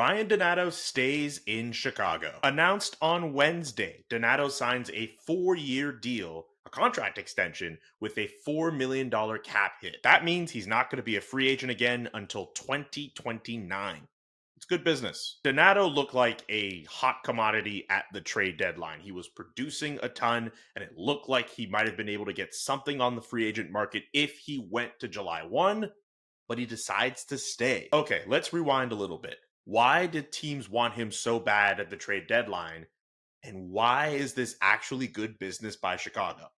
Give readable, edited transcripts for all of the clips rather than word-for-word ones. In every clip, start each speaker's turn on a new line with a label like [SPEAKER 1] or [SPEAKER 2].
[SPEAKER 1] Ryan Donato stays in Chicago. Announced on Wednesday, Donato signs a 4-year deal, a contract extension, with a $4 million cap hit. That means he's not going to be a free agent again until 2029. It's good business. Donato looked like a hot commodity at the trade deadline. He was producing a ton, and it looked like he might have been able to get something on the free agent market if he went to July 1, but he decides to stay. Okay, let's rewind a little bit. Why did teams want him so bad at the trade deadline? And why is this actually good business by Chicago?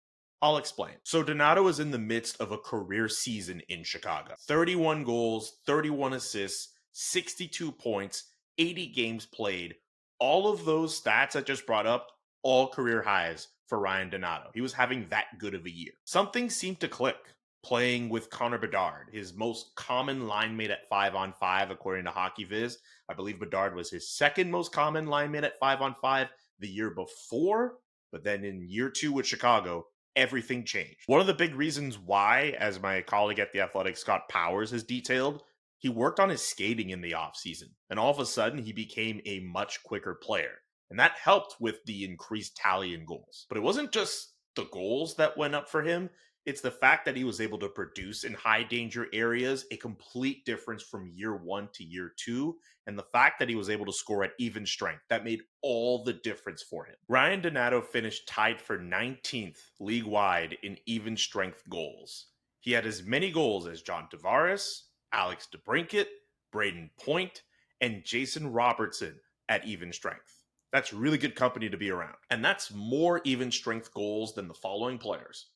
[SPEAKER 1] I'll explain. So Donato is in the midst of a career season in Chicago. 31 goals, 31 assists, 62 points, 80 games played. All of those stats I just brought up, all career highs for Ryan Donato. He was having that good of a year. Something seemed to click playing with Connor Bedard, his most common line mate at 5-on-5 according to HockeyViz. I believe Bedard was his second most common line mate at 5-on-5 the year before, but then in year 2 with Chicago, everything changed. One of the big reasons why, as my colleague at The Athletic, Scott Powers, has detailed, he worked on his skating in the offseason, and all of a sudden he became a much quicker player. And that helped with the increased tally in goals. But it wasn't just the goals that went up for him. It's the fact that he was able to produce in high danger areas, a complete difference from year 1 to year 2, and the fact that he was able to score at even strength. That made all the difference for him. Ryan Donato finished tied for 19th league-wide in even strength goals. He had as many goals as John Tavares, Alex DeBrincat, Braden Point, and Jason Robertson at even strength. That's really good company to be around. And that's more even strength goals than the following players: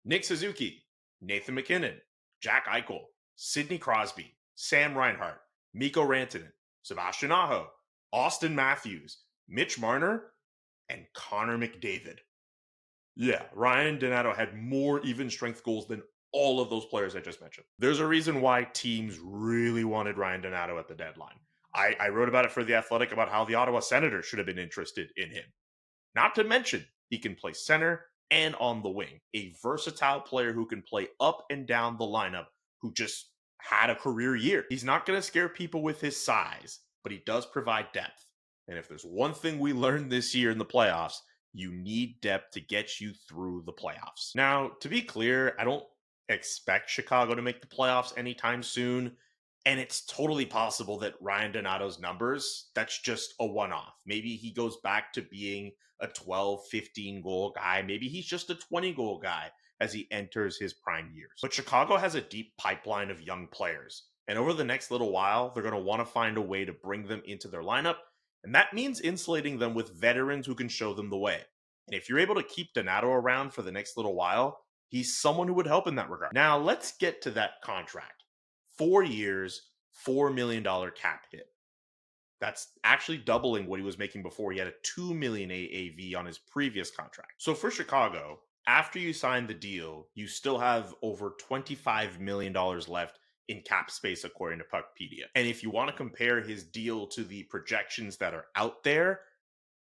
[SPEAKER 1] Nick Suzuki, Nathan McKinnon, Jack Eichel, Sidney Crosby, Sam Reinhart, Mikko Rantanen, Sebastian Aho, Austin Matthews, Mitch Marner, and Connor McDavid. Yeah, Ryan Donato had more even strength goals than all of those players I just mentioned. There's a reason why teams really wanted Ryan Donato at the deadline. I wrote about it for The Athletic about how the Ottawa Senators should have been interested in him. Not to mention, he can play center and on the wing. A versatile player who can play up and down the lineup, who just had a career year. He's not going to scare people with his size, but he does provide depth. And if there's one thing we learned this year in the playoffs, you need depth to get you through the playoffs. Now, to be clear, I don't expect Chicago to make the playoffs anytime soon. And it's totally possible that Ryan Donato's numbers, that's just a one-off. Maybe he goes back to being a 12, 15 goal guy. Maybe he's just a 20 goal guy as he enters his prime years. But Chicago has a deep pipeline of young players. And over the next little while, they're going to want to find a way to bring them into their lineup. And that means insulating them with veterans who can show them the way. And if you're able to keep Donato around for the next little while, he's someone who would help in that regard. Now, let's get to that contract. 4 years, $4 million cap hit. That's actually doubling what he was making before. He had a $2 million AAV on his previous contract. So for Chicago, after you sign the deal, you still have over $25 million left in cap space, according to Puckpedia. And if you want to compare his deal to the projections that are out there,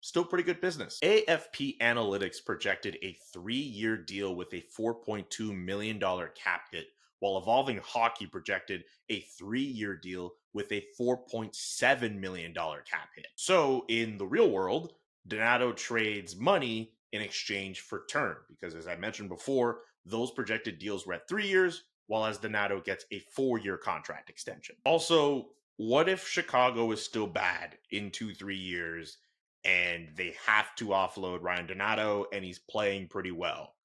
[SPEAKER 1] still pretty good business. AFP Analytics projected a 3-year deal with a $4.2 million cap hit, while Evolving Hockey projected a 3-year deal with a $4.7 million cap hit. So in the real world, Donato trades money in exchange for term, because as I mentioned before, those projected deals were at 3 years, while as Donato gets a 4-year contract extension. Also, what if Chicago is still bad in 2-3 years and they have to offload Ryan Donato and he's playing pretty well,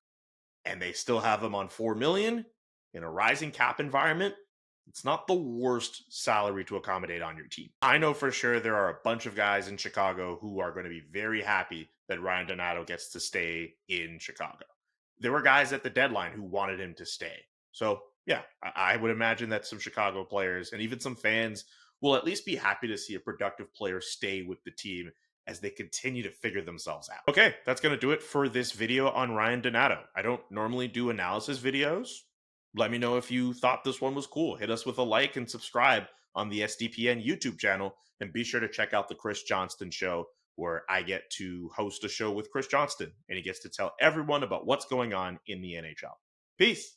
[SPEAKER 1] and they still have him on $4 million? In a rising cap environment, it's not the worst salary to accommodate on your team. I know for sure there are a bunch of guys in Chicago who are going to be very happy that Ryan Donato gets to stay in Chicago. There were guys at the deadline who wanted him to stay. So yeah, I would imagine that some Chicago players and even some fans will at least be happy to see a productive player stay with the team as they continue to figure themselves out. Okay, that's going to do it for this video on Ryan Donato. I don't normally do analysis videos. Let me know if you thought this one was cool. Hit us with a like and subscribe on the SDPN YouTube channel. And be sure to check out the Chris Johnston Show, where I get to host a show with Chris Johnston, and he gets to tell everyone about what's going on in the NHL. Peace.